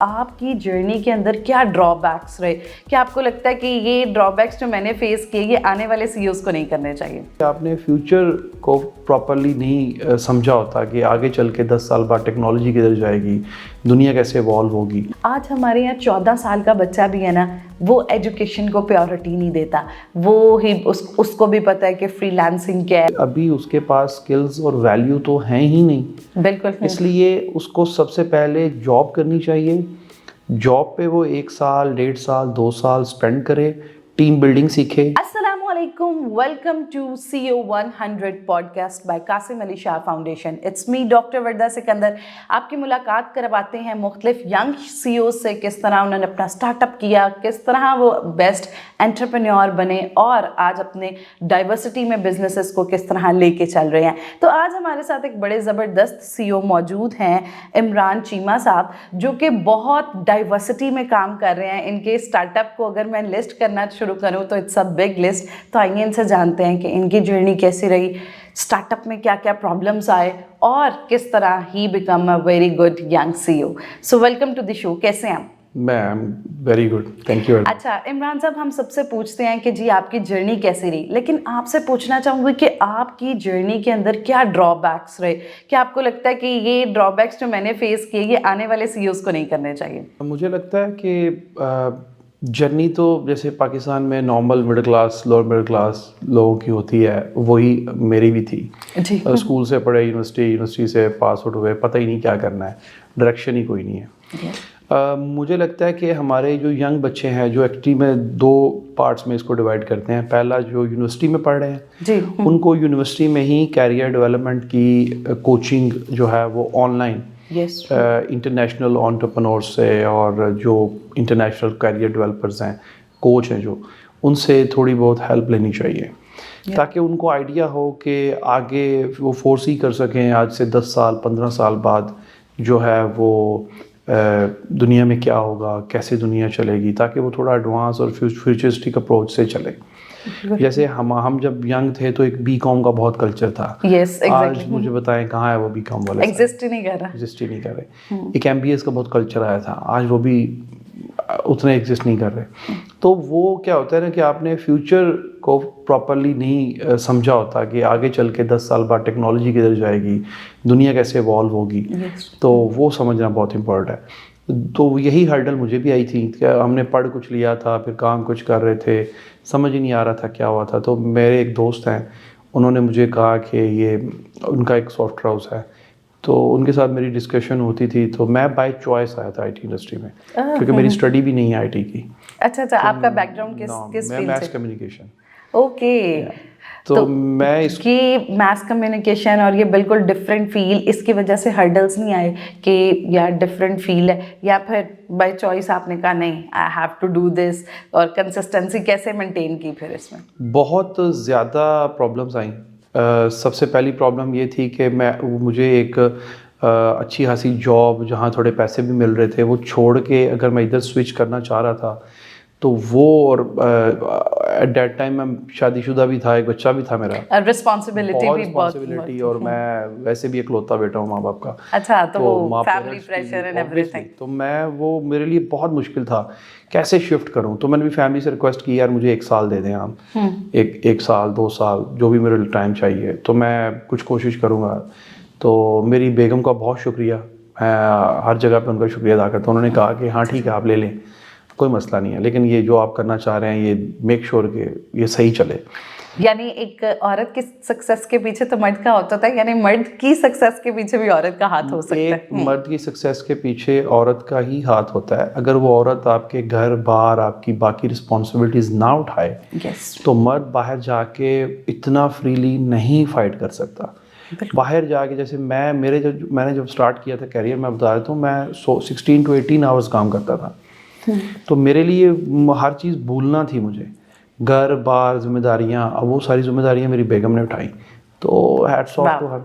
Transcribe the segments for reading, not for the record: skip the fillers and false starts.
आपकी जर्नी के अंदर क्या ड्रॉबैक्स रहे? क्या आपको लगता है कि ये ड्रॉबैक्स जो मैंने फेस किए ये आने वाले सीईओज़ को नहीं करने चाहिए? आपने फ्यूचर को प्रॉपरली नहीं समझा होता कि आगे चल के 10 साल बाद टेक्नोलॉजी किधर जाएगी, दुनिया कैसे इवॉल्व होगी। आज हमारे यहाँ 14 साल का बच्चा भी है ना, वो एजुकेशन को प्रायोरिटी नहीं देता। वो ही उसको भी पता है कि फ्रीलांसिंग क्या है। अभी उसके पास स्किल्स और वैल्यू तो हैं ही नहीं। बिल्कुल। इसलिए उसको सबसे पहले जॉब करनी चाहिए। जॉब पे वो 1 साल, 1.5 साल, 2 साल स्पेंड करे, टीम बिल्डिंग सीखे। Assalamualaikum. Welcome to CO 100 podcast by Qasim Ali Shah foundation. It's me doctor Warda Sikandar. आपकी मुलाकात करवाते हैं मुख्तलिफ यंग सीईओ से, किस तरह उन्होंने अपना स्टार्टअप किया, किस तरह वो बेस्ट एंटरप्रेन्योर बने और आज अपने डाइवर्सिटी में बिजनेसेस को किस तरह लेके चल रहे हैं। तो आज हमारे साथ एक बड़े ज़बरदस्त सीईओ मौजूद हैं, इमरान चीमा साहब, जो कि बहुत डाइवर्सिटी में काम कर रहे हैं। इनके स्टार्टअप को अगर मैं लिस्ट करना शुरू करूं तो इट्स अ बिग लिस्ट। तो आइए इनसे जानते हैं कि इनकी जर्नी कैसी रही, स्टार्टअप में क्या क्या प्रॉब्लम्स आए और किस तरह he become a very good young CEO. So welcome to the show. कैसे हैं आप? मैं वेरी गुड, थैंक यू। अच्छा इमरान साहब, हम सबसे पूछते हैं कि जी आपकी जर्नी कैसी रही, लेकिन आपसे पूछना चाहूँगी कि आपकी जर्नी के अंदर क्या ड्रॉबैक्स रहे? क्या आपको लगता है कि ये ड्रॉबैक्स जो मैंने फेस किए ये आने वाले सीईओज़ को नहीं करने चाहिए? मुझे लगता है कि जर्नी तो जैसे पाकिस्तान में normal middle class, lower middle class लोगों की होती है, वही मेरी भी थी। जी। स्कूल से पढ़े, यूनिवर्सिटी से पास आउट हुए, पता ही नहीं क्या करना है, डायरेक्शन ही कोई नहीं है। मुझे लगता है कि हमारे जो यंग बच्चे हैं, जो एक्चुअली में 2 पार्ट्स में इसको डिवाइड करते हैं। पहला जो यूनिवर्सिटी में पढ़ रहे हैं जी, उनको यूनिवर्सिटी में ही कैरियर डेवलपमेंट की कोचिंग जो है वो ऑनलाइन इंटरनेशनल एंटरप्रेन्योर्स से और जो इंटरनेशनल कैरियर डेवलपर्स हैं, कोच हैं, जो उनसे थोड़ी बहुत हेल्प लेनी चाहिए ताकि उनको आइडिया हो कि आगे वो फोर्स ही कर सकें आज से 10 साल 15 साल बाद जो है वो दुनिया में क्या होगा, कैसे दुनिया चलेगी, ताकि वो थोड़ा एडवांस और फ्यूचरिस्टिक अप्रोच से चले। जैसे हम जब यंग थे तो एक बीकॉम का बहुत कल्चर था। आज मुझे बताएं कहाँ है वो बीकॉम वाला? एग्जिस्ट ही नहीं कर रहे। एक एमबीए का बहुत कल्चर आया था, आज वो भी उतने एग्जिस्ट नहीं कर रहे। तो वो क्या होता है ना कि आपने फ्यूचर को प्रॉपरली नहीं समझा होता कि आगे चल के 10 साल बाद टेक्नोलॉजी किधर जाएगी, दुनिया कैसे इवॉल्व होगी। तो वो समझना बहुत इम्पोर्टेंट है। तो यही हर्डल मुझे भी आई थी कि हमने पढ़ कुछ लिया था, फिर काम कुछ कर रहे थे, समझ ही नहीं आ रहा था क्या हुआ था। तो मेरे एक दोस्त हैं, उन्होंने मुझे कहा कि ये उनका एक सॉफ्टवेयर हाउस है, तो उनके साथ मेरी डिस्कशन होती थी। तो मैं बाय चॉइस आया था आईटी इंडस्ट्री में, क्योंकि मेरी स्टडी भी नहीं है आईटी की। अच्छा, आपका बैकग्राउंड किस फील्ड से? Math communication. ओके। तो मैं इसकी मैथ्स कम्युनिकेशन और ये बिल्कुल डिफरेंट फील्ड, इसकी वजह से हर्डल्स नहीं आए कि यार डिफरेंट फील्ड है, या फिर बाय चॉइस आपने कहा नहीं I have to do this, और कंसिस्टेंसी कैसे मेंटेन की फिर इसमें? बहुत ज़्यादा प्रॉब्लम्स आई। सबसे पहली प्रॉब्लम ये थी कि मुझे एक अच्छी खासी जॉब जहाँ थोड़े पैसे भी मिल रहे थे वो छोड़ के अगर मैं इधर स्विच करना चाह रहा था तो वो, और एट दैट टाइम मैं शादीशुदा भी था, एक बच्चा भी था मेरा, रिस्पॉन्सिबिलिटी, और मैं वैसे भी इकलौता बेटा हूँ माँ बाप का। अच्छा, तो वो फैमिली प्रेशर एंड एवरीथिंग। तो वो मेरे लिए बहुत मुश्किल था कैसे शिफ्ट करूँ। तो मैंने भी फैमिली से रिक्वेस्ट की, यार मुझे 1 साल दे दें आप, एक साल 2 साल जो भी मेरे टाइम चाहिए, तो मैं कुछ कोशिश करूँगा। तो मेरी बेगम का बहुत शुक्रिया, मैं हर जगह पे उनका शुक्रिया अदा करता हूँ। उन्होंने कहा कि हाँ ठीक है आप ले लें, कोई मसला नहीं है, लेकिन ये जो आप करना चाह रहे हैं ये मेक श्योर कि ये सही चले। यानी एक औरत की सक्सेस के पीछे तो मर्द का होता था, यानी मर्द की सक्सेस के पीछे भी औरत का हाथ हो सकता है। एक मर्द की सक्सेस के पीछे औरत का ही हाथ होता है। अगर वो औरत आपके घर बार आपकी बाकी रिस्पॉन्सिबिलिटीज ना उठाए तो मर्द बाहर जाके इतना फ्रीली नहीं फाइट कर सकता। बाहर जाके जैसे मैंने जब स्टार्ट किया था कैरियर, मैं बता देता हूँ, मैं 16 to 18 आवर्स काम करता था। तो मेरे लिए हर चीज़ भूलना थी मुझे, घर बार जिम्मेदारियाँ। अब वो सारी जिम्मेदारियाँ मेरी बेगम ने उठाई। तो हैट्स ऑफ टू हर।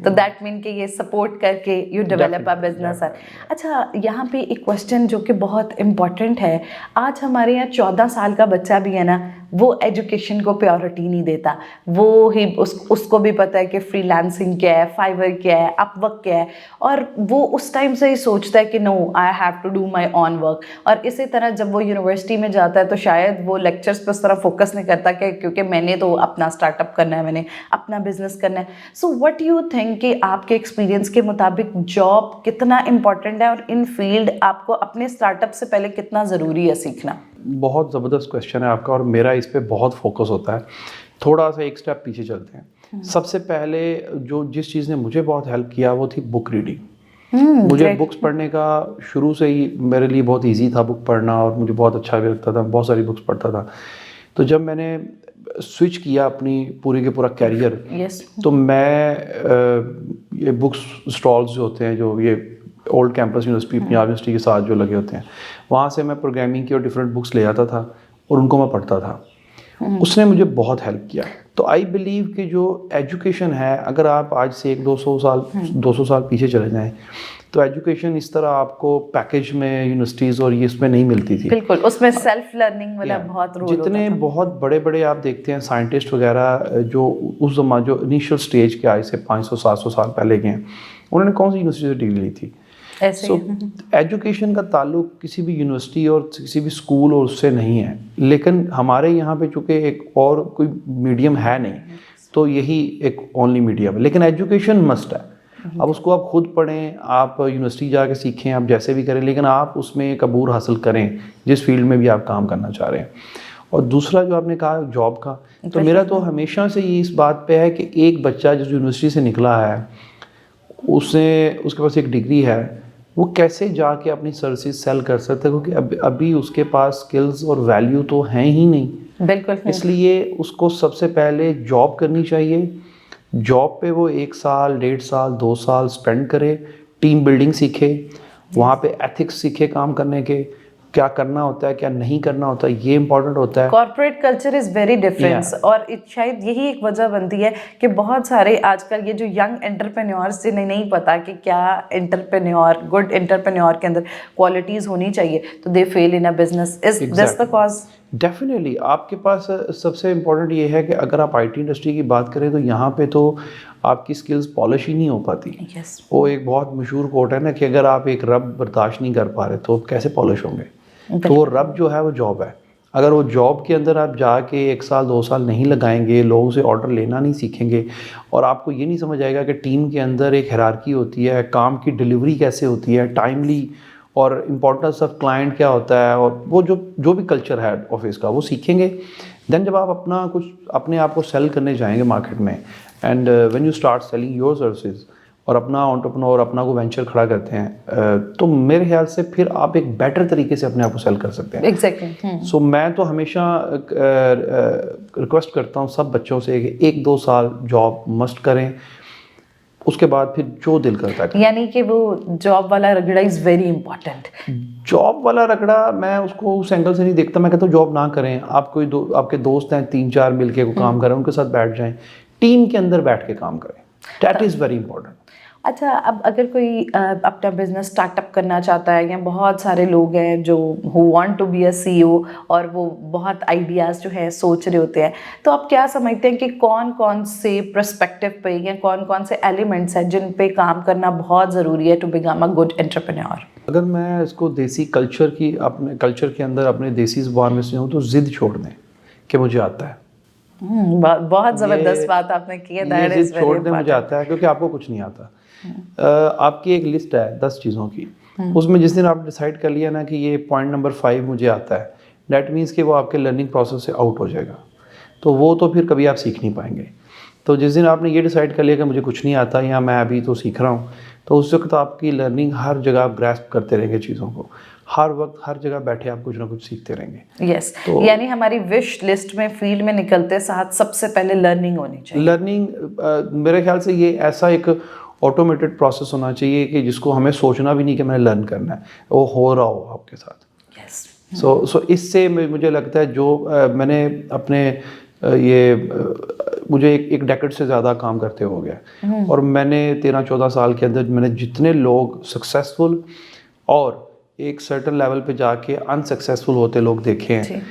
तो दैट मीन कि ये सपोर्ट करके यू डेवलप अ बिजनेस है। अच्छा, यहाँ पे एक क्वेश्चन जो कि बहुत इम्पोर्टेंट है, आज हमारे यहाँ 14 साल का बच्चा भी है ना, वो एजुकेशन को प्रायोरिटी नहीं देता। वो ही उसको भी पता है कि फ्रीलांसिंग क्या है, फाइवर क्या है, अपवर्क क्या है, और वो उस टाइम से ही सोचता है कि no I have to do my own work. और इसी तरह जब वो यूनिवर्सिटी में जाता है तो शायद वो लेक्चर्स पर उस तरह फोकस नहीं करता कि क्योंकि मैंने तो अपना स्टार्टअप करना है, मैंने अपना बिजनेस करना है। सो व्हाट यू थिंक कि आपके एक्सपीरियंस के मुताबिक जॉब कितना इंपॉर्टेंट है, और इन फील्ड आपको अपने स्टार्टअप से पहले कितना ज़रूरी है सीखना? बहुत ज़बरदस्त क्वेश्चन है आपका, और मेरा इस पे बहुत फोकस होता है। थोड़ा सा एक स्टेप पीछे चलते हैं। सबसे पहले जिस चीज़ ने मुझे बहुत हेल्प किया वो थी बुक रीडिंग। मुझे बुक्स पढ़ने का शुरू से ही मेरे लिए बहुत इजी था बुक पढ़ना, और मुझे बहुत अच्छा भी लगता था, बहुत सारी बुक्स पढ़ता था। तो जब मैंने स्विच किया अपनी पूरी के पूरा कैरियर, तो मैं ये बुक्स स्टॉल्स जो होते हैं, जो ये old campus university, Punjab university के साथ जो लगे होते हैं, वहाँ से मैं प्रोग्रामिंग की और डिफरेंट बुक्स ले आता था और उनको मैं पढ़ता था। उसने मुझे बहुत हेल्प किया। तो आई बिलीव कि जो एजुकेशन है, अगर आप आज से 200 साल पीछे चले जाएं, तो एजुकेशन इस तरह आपको पैकेज में यूनिवर्सिटीज़ और ये इसमें नहीं मिलती थी। बिल्कुल, उसमें सेल्फ लर्निंग वाला बहुत रोल होता था। जितने बहुत बड़े बड़े आप देखते हैं साइंटिस्ट वगैरह जो उस जमाने, जो इनिशियल स्टेज के आज से 500-700 साल पहले के हैं, उन्होंने कौन सी यूनिवर्सिटी से डिग्री ली थी? सो एजुकेशन का ताल्लुक किसी भी यूनिवर्सिटी और किसी भी स्कूल और उससे नहीं है। लेकिन हमारे यहाँ पे चूँकि एक और कोई मीडियम है नहीं, तो यही एक ओनली मीडियम है। लेकिन एजुकेशन मस्ट है। अब उसको आप खुद पढ़ें, आप यूनिवर्सिटी जाके सीखें, आप जैसे भी करें, लेकिन आप उसमें एक अबूर हासिल करें जिस फील्ड में भी आप काम करना चाह रहे हैं। और दूसरा जो आपने कहा जॉब का, तो मेरा तो हमेशा से ये इस बात पे है कि एक बच्चा जो यूनिवर्सिटी से निकला है, उसके पास एक डिग्री है, वो कैसे जाके अपनी सर्विसेज सेल कर सकता है, क्योंकि अभी उसके पास स्किल्स और वैल्यू तो हैं ही नहीं। बिल्कुल। इसलिए उसको सबसे पहले जॉब करनी चाहिए। जॉब पे वो 1 साल, 1.5 साल, 2 साल स्पेंड करे, टीम बिल्डिंग सीखे, वहाँ पे एथिक्स सीखे काम करने के, क्या करना होता है, क्या नहीं करना होता है, ये इंपॉर्टेंट होता है। Corporate culture is very different, और शायद यही एक वजह बनती है कि बहुत सारे आजकल ये जो यंग एंटरप्रेन्योर्स जिन्हें नहीं पता कि क्या गुड एंटरप्रेन्योर के अंदर क्वालिटीज़ होनी चाहिए, तो they fail in a business. Is this the cause? Definitely. आपके पास सबसे इम्पोर्टेंट ये है कि अगर आप आईटी इंडस्ट्री की बात करें, तो यहाँ पे तो आपकी स्किल्स पॉलिश ही नहीं हो पाती। वो एक बहुत मशहूर कोट है ना कि अगर आप एक रब बर्दाश्त नहीं कर पा रहे तो कैसे पॉलिश होंगे? तो वो रब जो है वो जॉब है। अगर वो जॉब के अंदर आप जाके 1 साल 2 साल नहीं लगाएंगे, लोगों से ऑर्डर लेना नहीं सीखेंगे, और आपको ये नहीं समझ आएगा कि टीम के अंदर एक हायरार्की होती है, काम की डिलीवरी कैसे होती है, टाइमली, और इम्पोर्टेंस ऑफ क्लाइंट क्या होता है, और वो जो भी कल्चर है ऑफिस का, वो सीखेंगे। देन जब आप अपने आप को सेल करने जाएंगे मार्केट में, and when you start selling your services, और अपना एंटरप्रेन्योर अपना को वेंचर खड़ा करते हैं, तो मेरे ख्याल से फिर आप एक बेटर तरीके से अपने आप को सेल कर सकते हैं। एग्जैक्टली। सो मैं तो हमेशा रिक्वेस्ट करता हूँ सब बच्चों से कि 1-2 साल जॉब मस्ट करें, उसके बाद फिर जो दिल करता है। यानी कि वो जॉब वाला रगड़ा इज़ वेरी इंपॉर्टेंट। जॉब वाला रगड़ा मैं उसको उस एंगल से नहीं देखता। मैं कहता हूँ जॉब ना करें, आप आपके दोस्त हैं 3-4 मिलके को काम करें, उनके साथ बैठ जाएं, टीम के अंदर बैठ के काम करें। That is very important. अच्छा, अब अगर कोई अपना बिजनेस स्टार्टअप करना चाहता है, या बहुत सारे लोग हैं जो who want to be a CEO, और वो बहुत आइडियाज़ जो है सोच रहे होते हैं, तो आप क्या समझते हैं कि कौन कौन से पर्सपेक्टिव पे या कौन कौन से एलिमेंट्स हैं जिन पे काम करना बहुत ज़रूरी है to become a good entrepreneur? अगर मैं इसको देसी कल्चर की, अपने कल्चर के अंदर अपने देसी ज़ुबान में से हूँ, तो ज़िद छोड़ दें कि मुझे आता है। बहुत ज़बरदस्त बात आपने की है। दैट इज़ वेरी छोड़ दें मुझे आता है, क्योंकि आपको कुछ नहीं आता। आपकी एक लिस्ट है 10 चीज़ों की, उसमें जिस दिन आप डिसाइड कर लिया ना कि ये पॉइंट नंबर 5 मुझे आता है, दैट मीन्स कि वो आपके लर्निंग प्रोसेस से आउट हो जाएगा, तो वो तो फिर कभी आप सीख नहीं पाएंगे। तो जिस दिन आपने ये डिसाइड कर लिया कि मुझे कुछ नहीं आता, या मैं अभी तो सीख रहा हूँ, तो उस वक्त आपकी लर्निंग हर जगह आप ग्रैस्प करते रहेंगे चीज़ों को, हर वक्त हर जगह बैठे आप कुछ ना कुछ सीखते रहेंगे। यस, यानी हमारी विश लिस्ट में फील्ड में निकलते साथ सबसे पहले लर्निंग होनी चाहिए। लर्निंग मेरे ख्याल से ये ऐसा एक ऑटोमेटेड प्रोसेस होना चाहिए कि जिसको हमें सोचना भी नहीं कि मैंने लर्न करना है, वो हो रहा हो आपके साथ। यस। सो इससे मुझे लगता है जो मैंने अपने मुझे एक डेकेड से ज़्यादा काम करते हो गया, और मैंने 13-14 साल के अंदर मैंने जितने लोग सक्सेसफुल और एक सर्टेन लेवल पे जाके अनसक्सेसफुल होते लोग देखे हैं,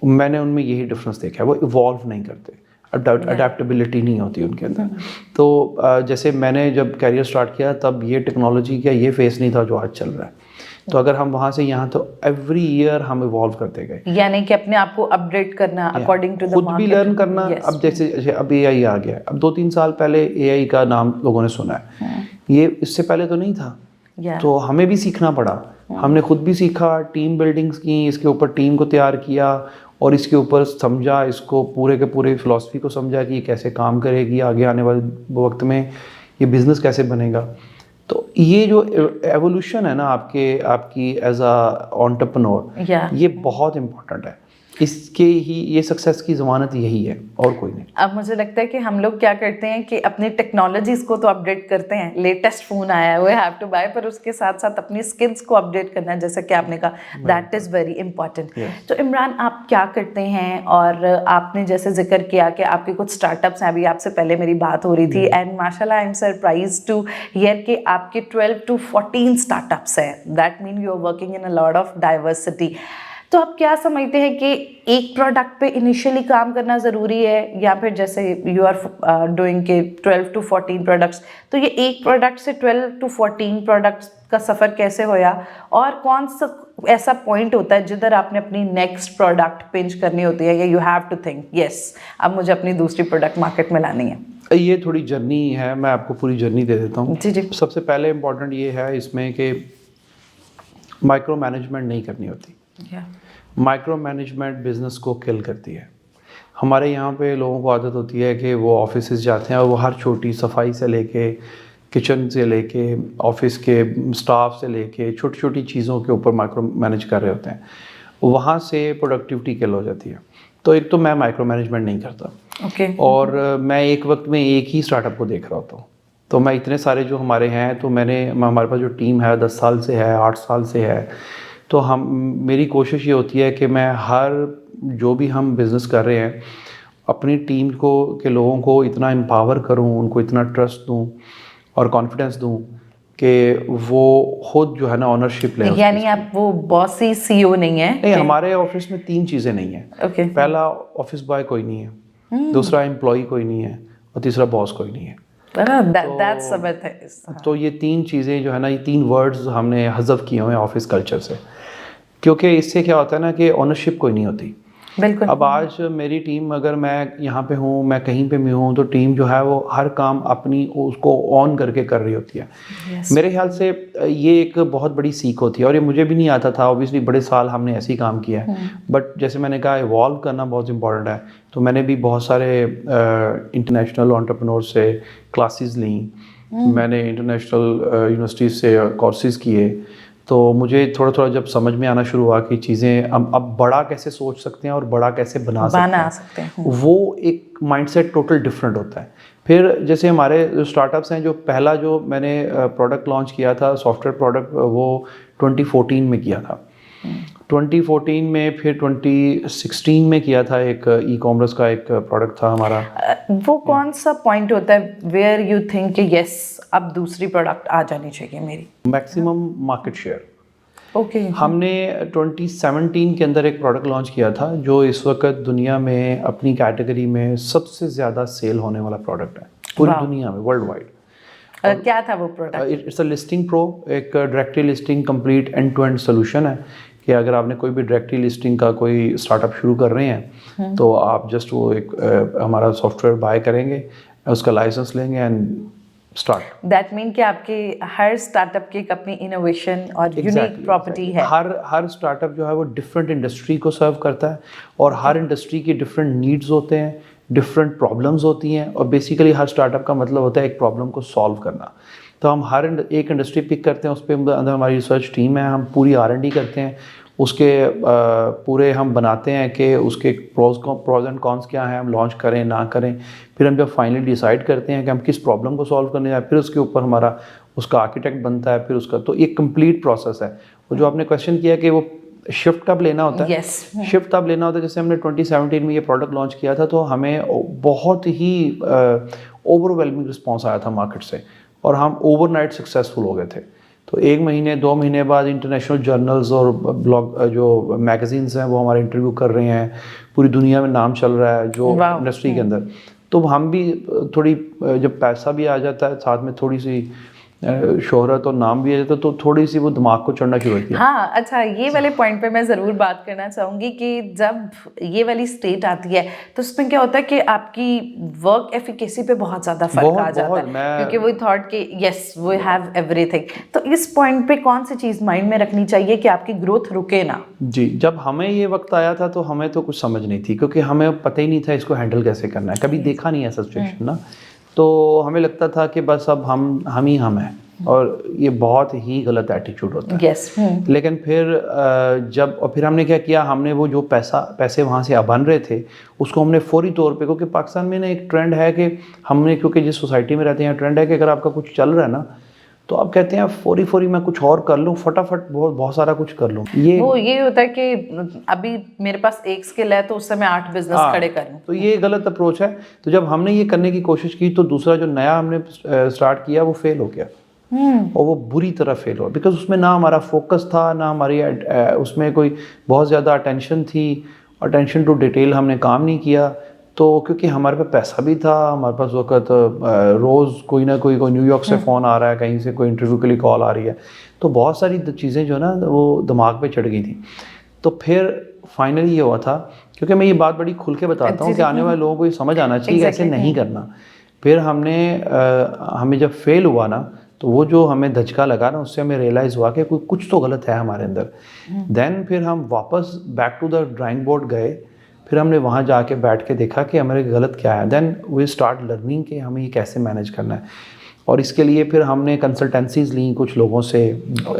मैंने उनमें यही डिफरेंस देखा है, वो इवॉल्व नहीं करते, अडेप्टेबिलिटी नहीं होती उनके अंदर। तो जैसे मैंने जब कैरियर स्टार्ट किया तब ये टेक्नोलॉजी का ये फेस नहीं था जो आज चल रहा है। तो अगर हम वहाँ से यहाँ, तो एवरी ईयर हम इवॉल्व करते गए, यानी कि अपने आप को अपडेट करना अकॉर्डिंग टू द खुद मार्केट, भी लर्न करना। अब जैसे अब एआई आ गया है, अब 2-3 साल पहले एआई का नाम लोगों ने सुना है, ये इससे पहले तो नहीं था। तो हमें भी सीखना पड़ा, हमने खुद भी सीखा, टीम बिल्डिंग्स की, इसके ऊपर टीम को तैयार किया और इसके ऊपर समझा, इसको पूरे के पूरे फिलॉसफी को समझा कि ये कैसे काम करेगी, आगे आने वाले वक्त में ये बिज़नेस कैसे बनेगा। तो ये जो एवोल्यूशन है ना आपकी एज अ एंटरप्रेन्योर, ये बहुत इम्पोर्टेंट है। इसके ही ये सक्सेस की ज़मानत यही है, और कोई नहीं। अब मुझे लगता है कि हम लोग क्या करते हैं कि अपनी टेक्नोलॉजीज को तो अपडेट करते हैं, लेटेस्ट फ़ोन आया है वो हैव टू बाय, पर उसके साथ साथ अपनी स्किल्स को अपडेट करना है, जैसा कि आपने कहा, दैट इज़ वेरी इंपॉर्टेंट। तो इमरान, आप क्या करते हैं? और आपने जैसे जिक्र किया कि आपके कुछ स्टार्टअप्स हैं, अभी आपसे पहले मेरी बात हो रही थी, एंड माशाल्लाह I am surprise to hear कि आपके 12 to 14 स्टार्टअप्स हैं, that mean you are working in a lot of diversity. तो आप क्या समझते हैं कि एक प्रोडक्ट पे इनिशियली काम करना ज़रूरी है, या फिर जैसे यू आर डूइंग के 12 to 14 प्रोडक्ट्स, तो ये एक प्रोडक्ट से 12 to 14 प्रोडक्ट्स का सफ़र कैसे होया, और कौन सा ऐसा पॉइंट होता है जिधर आपने अपनी नेक्स्ट प्रोडक्ट पिंच करनी होती है, या you have to think yes अब मुझे अपनी दूसरी प्रोडक्ट मार्केट में लानी है? ये थोड़ी जर्नी है, मैं आपको पूरी जर्नी दे देता हूँ। जी। सबसे पहले इम्पोर्टेंट ये है इसमें कि माइक्रो मैनेजमेंट नहीं करनी होती। माइक्रो मैनेजमेंट बिजनेस को किल करती है। हमारे यहाँ पे लोगों को आदत होती है कि वो ऑफिसेज जाते हैं और वो हर छोटी सफाई से लेके, किचन से लेके, ऑफिस के स्टाफ से लेके, छोटी छोटी चीज़ों के ऊपर माइक्रो मैनेज कर रहे होते हैं, वहाँ से प्रोडक्टिविटी किल हो जाती है। तो एक तो मैं माइक्रो मैनेजमेंट नहीं करता, और मैं एक वक्त में एक ही स्टार्टअप को देख रहा होता हूँ। तो मैं इतने सारे जो हमारे हैं, तो हमारे पास जो टीम है 10 साल से है, 8 साल से है, तो मेरी कोशिश ये होती है कि मैं जो भी हम बिज़नेस कर रहे हैं, अपनी टीम के लोगों को इतना एम्पावर करूं, उनको इतना ट्रस्ट दूं और कॉन्फिडेंस दूं कि वो खुद जो है ना ऑनरशिप ले। यानी आप वो बॉसी सीईओ नहीं है? नहीं, हमारे ऑफिस में 3 चीज़ें नहीं है। पहला, ऑफिस बॉय कोई नहीं है, दूसरा एम्प्लॉय कोई नहीं है, और तीसरा बॉस कोई नहीं है। तो ये 3 चीज़ें जो है ना, ये 3 वर्ड्स हमने हज़फ किए हुए हैं ऑफिस कल्चर से, क्योंकि इससे क्या होता है ना कि ओनरशिप कोई नहीं होती। बिल्कुल। अब आज मेरी टीम, अगर मैं यहाँ पे हूँ, मैं कहीं पे भी हूँ, तो टीम जो है वो हर काम अपनी उसको ऑन करके कर रही होती है। मेरे ख्याल से ये एक बहुत बड़ी सीख होती है, और ये मुझे भी नहीं आता था, ऑब्वियसली बड़े साल हमने ऐसे ही काम किया है, बट जैसे मैंने कहा, इवॉल्व करना बहुत इंपॉर्टेंट है। तो मैंने भी बहुत सारे इंटरनेशनल एंटरप्रेन्योर से क्लासेस ली, मैंने इंटरनेशनल यूनिवर्सिटी से कोर्सेज किए, तो मुझे थोड़ा थोड़ा जब समझ में आना शुरू हुआ कि चीज़ें अब बड़ा कैसे सोच सकते हैं और बड़ा कैसे बना सकते हैं, वो एक माइंडसेट टोटल डिफरेंट होता है। फिर जैसे हमारे जो स्टार्टअप्स हैं, जो पहला जो मैंने प्रोडक्ट लॉन्च किया था, सॉफ्टवेयर प्रोडक्ट, वो 2014 में किया था। 2014 में, फिर 2016 में किया था एक ई-कॉमर्स का एक प्रोडक्ट था हमारा। वो कौन सा पॉइंट होता है वेयर यू थिंक कि यस अब दूसरी प्रोडक्ट आ जानी चाहिए मेरी? Maximum market share. हमने 2017 के अंदर एक प्रोडक्ट लॉन्च किया था जो इस वक्त दुनिया में अपनी कैटेगरी में सबसे ज़्यादा सेल होने वाला प्रोडक्ट है पूरी दुनिया में, वर्ल्ड वाइड। क्या था वो product? It's a listing pro, एक directory listing complete end to end solution है कि अगर आपने कोई भी डायरेक्टरी लिस्टिंग का कोई स्टार्टअप शुरू कर रहे हैं, तो आप जस्ट वो एक हमारा सॉफ्टवेयर बाय करेंगे, उसका लाइसेंस लेंगे एंड स्टार्ट। दैट मीन कि आपके हर स्टार्टअप की एक अपनी इनोवेशन और यूनिक प्रॉपर्टी है। हर स्टार्टअप जो है वो डिफरेंट इंडस्ट्री को सर्व करता है, और हर इंडस्ट्री की डिफरेंट नीड्स होते हैं, डिफरेंट प्रॉब्लम्स होती हैं, और बेसिकली हर स्टार्टअप का मतलब होता है एक प्रॉब्लम को सॉल्व करना। तो हम एक इंडस्ट्री पिक करते हैं, उस पर अंदर हमारी रिसर्च टीम है, हम पूरी R&D करते हैं, उसके पूरे हम बनाते हैं कि उसके प्रोज एंड कॉन्स क्या हैं, हम लॉन्च करें ना करें। फिर हम जब फाइनली डिसाइड करते हैं कि हम किस प्रॉब्लम को सॉल्व करने जाए, फिर उसके ऊपर हमारा उसका आर्किटेक्ट बनता है, फिर उसका, तो एक कंप्लीट प्रोसेस है। वो जो आपने क्वेश्चन किया कि वो शिफ्ट कब लेना होता है? Yes. शिफ्ट तब लेना होता है जैसे हमने 2017 में ये प्रोडक्ट लॉन्च किया था, तो हमें बहुत ही ओवरवेलमिंग रिस्पॉन्स आया था मार्केट से और हम ओवरनाइट सक्सेसफुल हो गए थे। तो 1 महीने 2 महीने बाद इंटरनेशनल जर्नल्स और ब्लॉग जो मैगजीन्स हैं वो हमारे इंटरव्यू कर रहे हैं, पूरी दुनिया में नाम चल रहा है जो इंडस्ट्री के अंदर। तो हम भी थोड़ी जब पैसा भी आ जाता है साथ में थोड़ी सी शोहरत और नाम भी आ जाता है तो थोड़ी सी वो दिमाग को चढ़ना शुरू होती है। हाँ, अच्छा, ये वाले पॉइंट पे मैं ज़रूर बात करना चाहूँगी कि जब ये वाली स्टेट आती है तो उसमें क्या होता है कि आपकी वर्क एफिकेसी पे बहुत ज़्यादा फर्क आ जाता है, क्योंकि वो थॉट कि यस वी हैव एवरीथिंग। तो इस पॉइंट पे कौन सी चीज़ माइंड में रखनी चाहिए कि आपकी ग्रोथ रुके ना? जी, जब हमें ये वक्त आया था तो हमें तो कुछ समझ नहीं थी, क्योंकि हमें पता ही नहीं था इसको हैंडल कैसे करना है, कभी देखा नहीं ऐसा सिचुएशन ना। तो हमें लगता था कि बस अब हम ही हम हैं, और ये बहुत ही गलत एटीट्यूड होता है। Yes. लेकिन फिर फिर हमने क्या किया, हमने वो जो पैसे वहाँ से बन रहे थे उसको हमने फौरी तौर पे, क्योंकि पाकिस्तान में ना एक ट्रेंड है कि हमने, क्योंकि जिस सोसाइटी में रहते हैं ट्रेंड है कि अगर आपका कुछ चल रहा है ना तो आप कहते हैं फौरी मैं कुछ और कर लूँ, फटाफट बहुत सारा कुछ कर लूँ। ये होता है कि अभी मेरे पास एक स्किल है तो उससे मैं 8 बिजनेस खड़े कर लूँ। तो ये गलत अप्रोच है। तो जब हमने ये करने की कोशिश की तो दूसरा जो नया हमने स्टार्ट किया वो फेल हो गया, और वो बुरी तरह फेल हुआ, बिकॉज उसमें ना हमारा फोकस था, ना हमारी उसमें कोई बहुत ज़्यादा अटेंशन थी, अटेंशन टू डिटेल हमने काम नहीं किया। तो क्योंकि हमारे पास पैसा भी था, हमारे पास वक्त रोज़ कोई ना कोई न्यूयॉर्क से फ़ोन आ रहा है, कहीं से कोई इंटरव्यू के लिए कॉल आ रही है, तो बहुत सारी चीज़ें जो ना वो दिमाग पे चढ़ गई थी। तो फिर फाइनली ये हुआ था, क्योंकि मैं ये बात बड़ी खुल के बताता हूँ कि आने वाले लोगों को ये समझ आना चाहिए कि ऐसे नहीं करना। फिर हमें जब फेल हुआ ना तो वो जो हमें धचका लगा ना, उससे हमें रियलाइज़ हुआ कि कुछ तो गलत है हमारे अंदर। देन फिर हम वापस back to the drawing board गए, फिर हमने वहाँ जाके बैठ के देखा कि हमारे गलत क्या है। देन वी स्टार्ट लर्निंग कि हमें ये कैसे मैनेज करना है, और इसके लिए फिर हमने कंसल्टेंसीज ली कुछ लोगों से,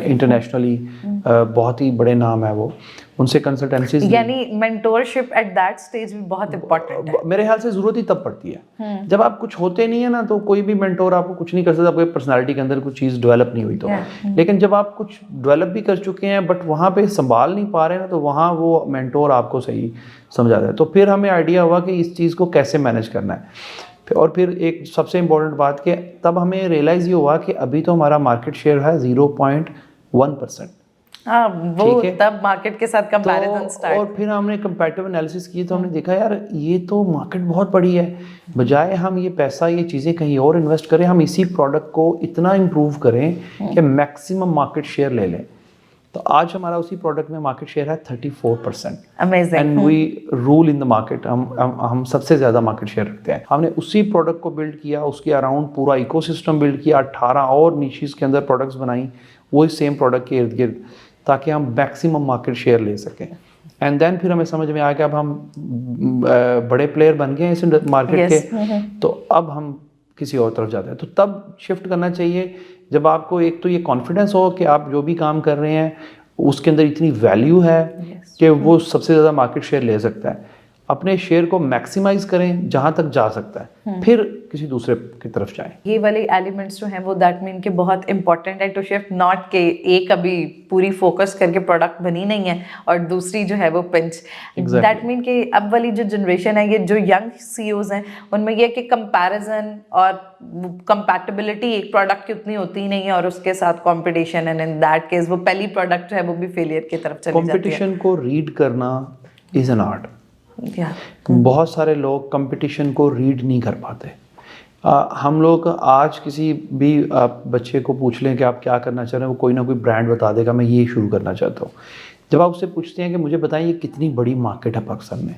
इंटरनेशनली बहुत ही बड़े नाम है वो, उनसे कंसल्टेंसीज। यानी मेंटोरशिप एट दैट स्टेज भी बहुत इंपॉर्टेंट है। मेरे ख्याल से ज़रूरत ही तब पड़ती है जब आप कुछ होते नहीं है ना, तो कोई भी मेंटोर आपको कुछ नहीं कर सकता, आपकी पर्सनालिटी के अंदर कुछ चीज़ डेवलप नहीं हुई तो। लेकिन जब आप कुछ डेवलप भी कर चुके हैं बट वहाँ पे संभाल नहीं पा रहे हैं ना, तो वहाँ वो मेंटोर आपको सही समझाता है। तो फिर हमें आइडिया हुआ कि इस चीज़ को कैसे मैनेज करना है। और फिर एक सबसे इम्पोर्टेंट बात कि तब हमें रियलाइज़ ये हुआ कि अभी तो हमारा मार्केट शेयर है 0.1%। हाँ, वो तब मार्केट के साथ कंपैरिजन स्टार्ट। और फिर हमने कंपैरेटिव एनालिसिस की तो हमने देखा यार ये तो मार्केट बहुत बड़ी है, बजाय हम ये पैसा ये चीज़ें कहीं और इन्वेस्ट करें, हम इसी प्रोडक्ट को इतना इम्प्रूव करें कि मैक्सिमम मार्केट शेयर ले लें। तो आज हमारा उसी प्रोडक्ट में मार्केट शेयर है 34%। Amazing. And we rule in the market, हम सबसे ज़्यादा मार्केट शेयर रखते हैं। हमने उसी प्रोडक्ट को बिल्ड किया, उसके अराउंड पूरा इकोसिस्टम बिल्ड किया, 18 और नीशेस के अंदर प्रोडक्ट्स बनाई वही सेम प्रोडक्ट के इर्द गिर्द, ताकि हम मैक्सिमम मार्केट शेयर ले सकें। एंड देन फिर हमें समझ में आया कि अब हम बड़े प्लेयर बन गए हैं इस मार्केट के, तो अब हम किसी और तरफ जाते हैं। तो तब शिफ्ट करना चाहिए जब आपको एक तो ये कॉन्फिडेंस हो कि आप जो भी काम कर रहे हैं उसके अंदर इतनी वैल्यू है कि वो सबसे ज़्यादा मार्केट शेयर ले सकता है। अपने शेयर को मैक्सिमाइज करें जहाँ तक जा सकता है, फिर किसी दूसरे की तरफ जाएं। ये वाले एलिमेंट्स जो हैं वो दैट मीन के बहुत इंपॉर्टेंट है टू शिफ्ट, नॉट के एक अभी पूरी फोकस करके प्रोडक्ट बनी नहीं है और दूसरी जो है वो पिंच। दैट मीन के अब वाली जो जनरेशन है, ये जो यंग सीईओज हैं, उनमें ये कि कंपैरिजन और कंपैटिबिलिटी एक प्रोडक्ट की उतनी होती ही नहीं है, और उसके साथ competition, and in that case वो पहली प्रोडक्ट है वो भी फेलियर की तरफ चली जाती है। कंपटीशन को रीड करना इज एन आर्ट। बहुत सारे लोग कंपटीशन को रीड नहीं कर पाते। हम लोग आज किसी भी बच्चे को पूछ लें कि आप क्या करना चाह रहे हैं, वो कोई ना कोई ब्रांड बता देगा, मैं ये शुरू करना चाहता हूँ। जब आप उससे पूछते हैं कि मुझे बताएं ये कितनी बड़ी मार्केट है पाकिस्तान में,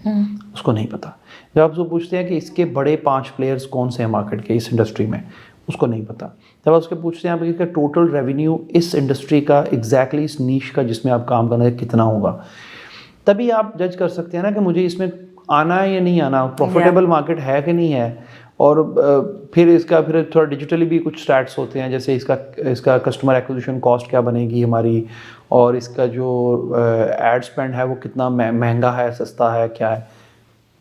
उसको नहीं पता। जब आप उसको पूछते हैं कि इसके बड़े 5 प्लेयर्स कौन से हैं मार्केट के इस इंडस्ट्री में, उसको नहीं पता। जब आप उसके पूछते हैं आप इसका टोटल रेवेन्यू इस इंडस्ट्री का एग्जैक्टली इस नीश का जिसमें आप काम करना है कितना होगा, तभी आप जज कर सकते हैं ना कि मुझे इसमें आना है या नहीं आना, प्रॉफिटेबल मार्केट है कि नहीं है। और फिर थोड़ा डिजिटली भी कुछ स्टैट्स होते हैं, जैसे इसका कस्टमर एक्विजिशन कॉस्ट क्या बनेगी हमारी, और इसका जो एड स्पेंड है वो कितना महंगा है, सस्ता है, क्या है।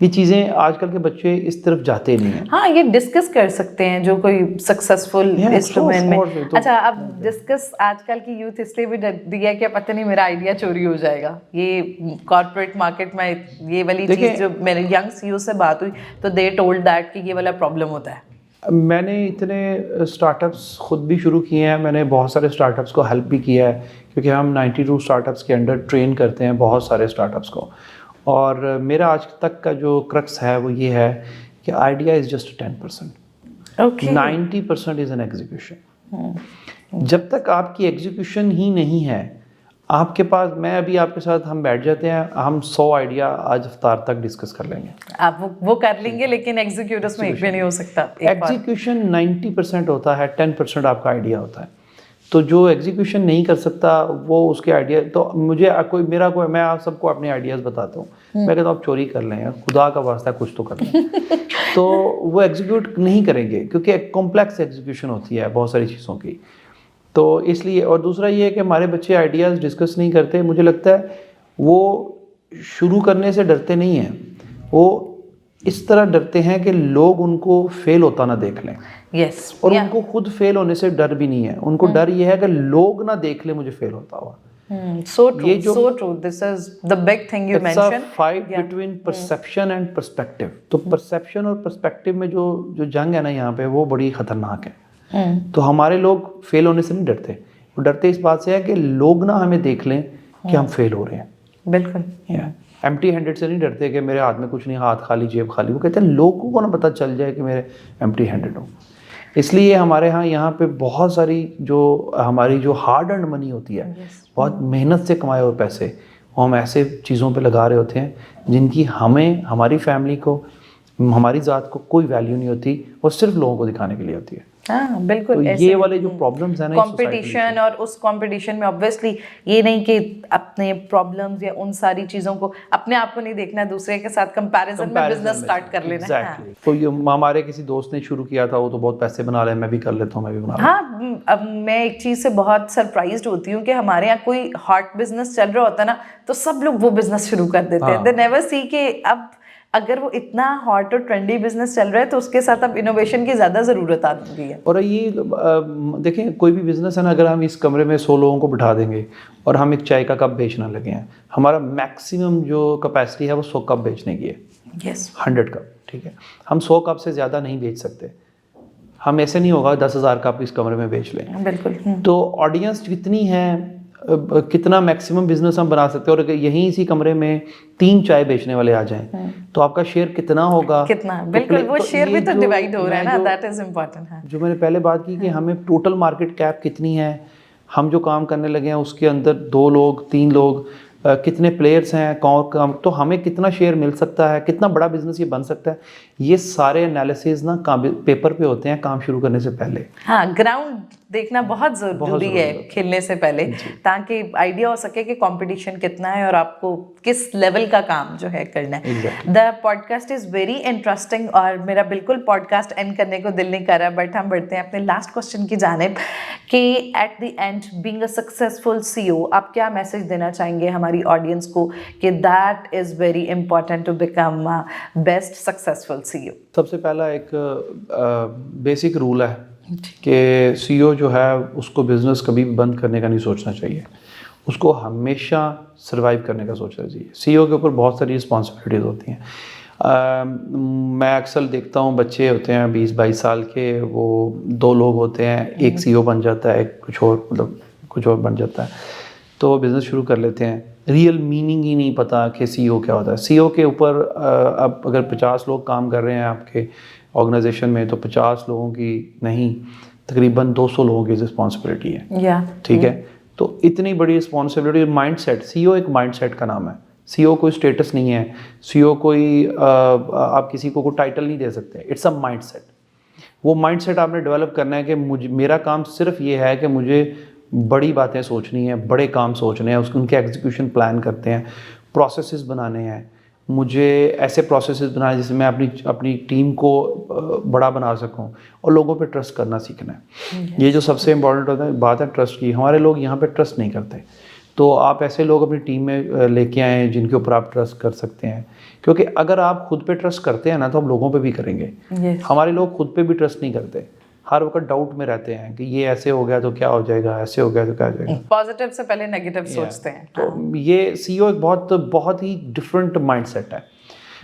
ये चीज़ें आजकल के बच्चे इस तरफ जाते नहीं हैं। हाँ, ये डिस्कस कर सकते हैं जो कोई सक्सेसफुल इस डोमेन में। तो अच्छा, अब डिस्कस आजकल की यूथ इसलिए भी डरती है कि पता नहीं मेरा आइडिया चोरी हो जाएगा। ये कॉर्पोरेट मार्केट में ये वाली चीज़, जो मेरे यंग सीईओ से बात हुई तो दे टोल्ड दैट कि ये वाला प्रॉब्लम होता है। मैंने इतने स्टार्टअप्स खुद भी शुरू किए हैं, मैंने बहुत सारे स्टार्टअप्स को हेल्प भी किया है, क्योंकि हम 92 स्टार्टअप्स के अंडर ट्रेन करते हैं बहुत सारे स्टार्टअप्स को। और मेरा आज तक का जो क्रक्स है वो ये है कि idea is just 10%, okay 90% is an execution. जब तक आपकी एग्जीक्यूशन ही नहीं है आपके पास, मैं अभी आपके साथ हम बैठ जाते हैं, हम 100 आइडिया आज इफ्तार तक डिस्कस कर लेंगे। आप वो कर लेंगे, लेकिन एग्जीक्यूट उसमें एक भी नहीं हो सकता। एग्जीक्यूशन 90% होता है, 10% आपका आइडिया होता है। तो जो एग्जीक्यूशन नहीं कर सकता वो उसके आइडिया, तो मुझे कोई मैं आप सबको अपने आइडियाज़ बताता हूँ, मैं कहता हूँ आप चोरी कर लें, खुदा का वास्ता कुछ तो कर लें। तो वो एग्जीक्यूट नहीं करेंगे क्योंकि एक कॉम्प्लेक्स एग्जीक्यूशन होती है बहुत सारी चीज़ों की। तो इसलिए, और दूसरा ये है कि हमारे बच्चे आइडियाज़ डिस्कस नहीं करते। मुझे लगता है वो शुरू करने से डरते नहीं हैं, वो इस तरह डरते हैं कि लोग उनको फेल होता ना देख लें। यस, और उनको खुद फेल होने से डर भी नहीं है, उनको डर ये है कि लोग ना देख ले मुझे फेल होता हुआ। so true, this is the big thing you It's a mentioned. fight between perception and perspective. तो perception और perspective में जो जंग है ना यहाँ पे, वो बड़ी खतरनाक है। तो हमारे लोग फेल होने से नहीं डरते, वो डरते इस बात से है कि लोग ना हमें देख लें कि हम फेल हो रहे हैं। बिल्कुल। एम्प्टी हैंडेड से नहीं डरते कि मेरे हाथ में कुछ नहीं, हाथ खाली जेब खाली। वो कहते हैं लोगों को ना पता चल जाए कि मेरे एम्प्टी हैंडेड हूँ। इसलिए हमारे यहाँ पे बहुत सारी हमारी जो हार्ड अर्न मनी होती है, बहुत मेहनत से कमाए हुए पैसे, वो हम ऐसे चीज़ों पे लगा रहे होते हैं जिनकी हमें, हमारी फैमिली को, हमारी ज़ात को कोई वैल्यू नहीं होती, वो सिर्फ लोगों को दिखाने के लिए होती है। हाँ बिल्कुल। तो ये वाले जो प्रॉब्लम्स हैं ना, कंपटीशन, और उस कंपटीशन में ऑब्वियसली ये नहीं कि अपने प्रॉब्लम्स या उन सारी चीज़ों को, अपने आप को नहीं देखना, दूसरे के साथ कंपैरिजन में बिजनेस स्टार्ट कर लेना। Exactly. तो ये हमारे किसी दोस्त ने शुरू किया था, वो तो बहुत पैसे बना रहे हैं, मैं भी कर लेता हूँ, मैं भी बना रहा हूँ। हाँ, अब मैं एक चीज़ से बहुत सरप्राइज्ड होती हूँ कि हमारे यहाँ कोई हॉट बिजनेस चल रहा होता है ना, तो सब लोग वो बिजनेस शुरू कर देते हैं। दे नेवर सी कि अब अगर वो इतना हॉट और ट्रेंडी बिजनेस चल रहा है तो उसके साथ अब इनोवेशन की ज़्यादा ज़रूरत आती है। और ये देखें, कोई भी बिजनेस है ना, अगर हम इस कमरे में 100 लोगों को बिठा देंगे और हम एक चाय का कप बेचने लगे हैं, हमारा मैक्सिमम जो कैपेसिटी है वो 100 कप बेचने की है। यस, 100 कप, ठीक है। हम 100 कप से ज़्यादा नहीं बेच सकते। हम ऐसे नहीं होगा 10,000 कप इस कमरे में बेच लें। बिल्कुल। तो ऑडियंस कितनी है, कितना मैक्सिमम बिजनेस हम बना सकते हैं। और अगर यहीं इसी कमरे में 3 चाय बेचने वाले आ जाएं तो आपका शेयर कितना होगा, कितना? बिल्कुल, वो शेयर भी तो डिवाइड हो रहा है ना, दैट इज इम्पोर्टेंट है। जो मैंने पहले बात की कि हमें टोटल मार्केट कैप कितनी है, हम जो काम करने लगे हैं उसके अंदर 2 लोग 3 लोग, कितने प्लेयर्स हैं, कौन काम, तो हमें कितना शेयर मिल सकता है, कितना बड़ा बिजनेस ये बन सकता है, ये सारे एनालिसिस ना पेपर पे होते हैं काम शुरू करने से पहले। हाँ, ग्राउंड देखना बहुत ज़रूरी है खेलने से पहले, ताकि आइडिया हो सके कि कंपटीशन कितना है और आपको किस लेवल का काम जो है करना है। The podcast is very interesting और मेरा बिल्कुल पॉडकास्ट एंड करने को दिल नहीं कर रहा, बट हम बढ़ते हैं अपने लास्ट क्वेश्चन की जानिब कि at the end, being a successful CEO, आप क्या मैसेज देना चाहेंगे हमारी ऑडियंस को कि that is very important to become best successful CEO? सबसे पहला एक बेसिक रूल है कि सीईओ जो है उसको बिज़नेस कभी भी बंद करने का नहीं सोचना चाहिए, उसको हमेशा सरवाइव करने का सोचना चाहिए। सीईओ के ऊपर बहुत सारी रिस्पॉन्सिबिलिटीज़ होती हैं। मैं अक्सर देखता हूँ बच्चे होते हैं 20-22 साल के, वो 2 लोग होते हैं, एक सीईओ बन जाता है, एक कुछ और बन जाता है, तो वो बिज़नेस शुरू कर लेते हैं। रियल मीनिंग ही नहीं पता कि सीईओ क्या होता है। सीईओ के ऊपर अब अगर 50 लोग काम कर रहे हैं आपके ऑर्गेनाइजेशन में, तो 50 लोगों की नहीं, तकरीबन 200 लोगों की रिस्पॉन्सिबिलिटी है। ठीक है, तो इतनी बड़ी रिस्पॉन्सिबिलिटी। माइंडसेट, सीईओ एक माइंडसेट का नाम है। सीईओ कोई स्टेटस नहीं है, सीईओ कोई आप किसी को कोई टाइटल नहीं दे सकते। It's a mindset. वो माइंडसेट आपने डेवलप करना है कि मेरा काम सिर्फ ये है कि मुझे बड़ी बातें सोचनी है, बड़े काम सोचने हैं, उनके एग्जीक्यूशन प्लान करते हैं, प्रोसेसेस बनाने हैं, मुझे ऐसे प्रोसेसेस बनाने जिससे मैं अपनी टीम को बड़ा बना सकूं और लोगों पे ट्रस्ट करना सीखना है। ये जो सबसे इम्पोर्टेंट होता है बात है ट्रस्ट की, हमारे लोग यहाँ पे ट्रस्ट नहीं करते। तो आप ऐसे लोग अपनी टीम में लेके आएँ जिनके ऊपर आप ट्रस्ट कर सकते हैं, क्योंकि अगर आप खुद पे ट्रस्ट करते हैं ना तो हम लोगों पे भी करेंगे। Yes. हमारे लोग खुद पे भी ट्रस्ट नहीं करते, हर वक्त डाउट में रहते हैं कि ये ऐसे हो गया तो क्या हो जाएगा, ऐसे हो गया तो क्या हो जाएगा। पॉजिटिव से पहले नेगेटिव सोचते हैं। तो ये सीईओ एक बहुत ही डिफरेंट माइंडसेट है।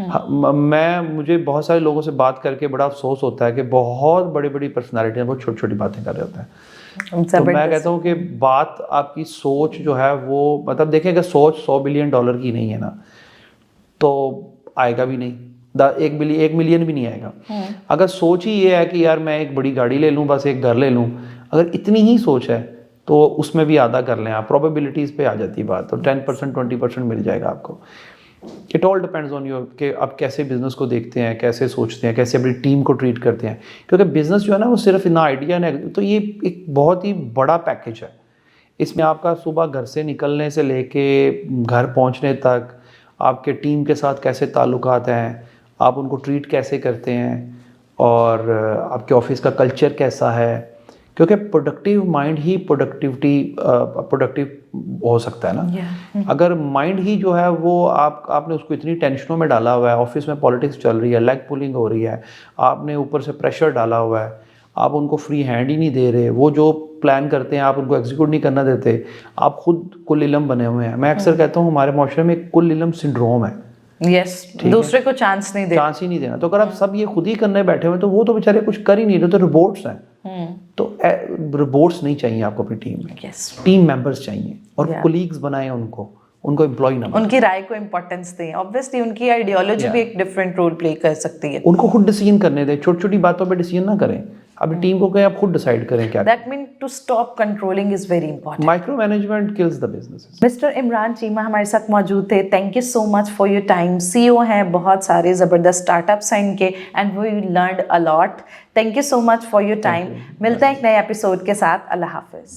मुझे बहुत सारे लोगों से बात करके बड़ा अफसोस होता है कि बहुत बड़ी बड़ी पर्सनालिटियाँ बहुत छोटी छोटी बातें कर रहे होते हैं। तो मैं कहता हूँ कि बात आपकी सोच जो है वो, मतलब देखिए अगर सोच $100 बिलियन की नहीं है ना तो आएगा भी नहीं, 1 मिलियन भी नहीं आएगा। अगर सोच ही ये है कि यार मैं एक बड़ी गाड़ी ले लूँ, बस एक घर ले लूँ, अगर इतनी ही सोच है तो उसमें भी आधा कर लें आप, प्रोबेबिलिटीज़ पे आ जाती है बात, तो 10% 20% मिल जाएगा आपको। It all depends on your कि आप कैसे बिजनेस को देखते हैं, कैसे सोचते हैं, कैसे अपनी टीम को ट्रीट करते हैं, क्योंकि बिजनेस जो है ना वो सिर्फ ना आइडिया ना, तो ये एक बहुत ही बड़ा पैकेज है। इसमें आपका सुबह घर से निकलने से लेके घर पहुंचने तक आपके टीम के साथ कैसे ताल्लुकात हैं, आप उनको ट्रीट कैसे करते हैं, और आपके ऑफिस का कल्चर कैसा है, क्योंकि प्रोडक्टिव माइंड ही प्रोडक्टिव हो सकता है ना। अगर माइंड ही जो है वो आपने उसको इतनी टेंशनों में डाला हुआ है, ऑफिस में पॉलिटिक्स चल रही है, लेग पुलिंग हो रही है, आपने ऊपर से प्रेशर डाला हुआ है, आप उनको फ्री हैंड ही नहीं दे रहे, वो जो प्लान करते हैं आप उनको एग्जीक्यूट नहीं करना देते, आप खुद कुल इलम बने हुए हैं। मैं अक्सर कहता हूँ हमारे माशरे में एक कुल इलम सिंड्रोम है। दूसरे को चांस नहीं देना, चांस ही नहीं देना। तो अगर आप सब ये खुद ही करने बैठे हुए तो वो तो बेचारे कुछ कर ही नहीं रहे, तो रोबोट्स हैं। तो रोबोट्स नहीं चाहिए आपको अपनी टीम में, टीम मेंबर्स चाहिए, और कोलीग्स बनाएं उनको एम्प्लॉय ना बनाएं, उनकी राय को इंपॉर्टेंस दें। ऑब्वियसली उनकी आइडियोलॉजी भी एक डिफरेंट रोल प्ले कर सकती है। उनको खुद डिसीजन करने दें, छोटी छोटी बातों पे डिसीजन ना करें, अपनी टीम को कहें आप खुद डिसाइड करें क्या। That mean to stop controlling is very important. Micro management kills the business. Mister Imran Cheema हमारे साथ मौजूद थे। Thank you so much for your time. CEO हैं, बहुत सारे ज़बरदस्त स्टार्टअप्स हैं इनके, and we learned a lot. Thank you so much for your time. मिलते हैं एक नए एपिसोड के साथ। अल्लाह हाफिज़।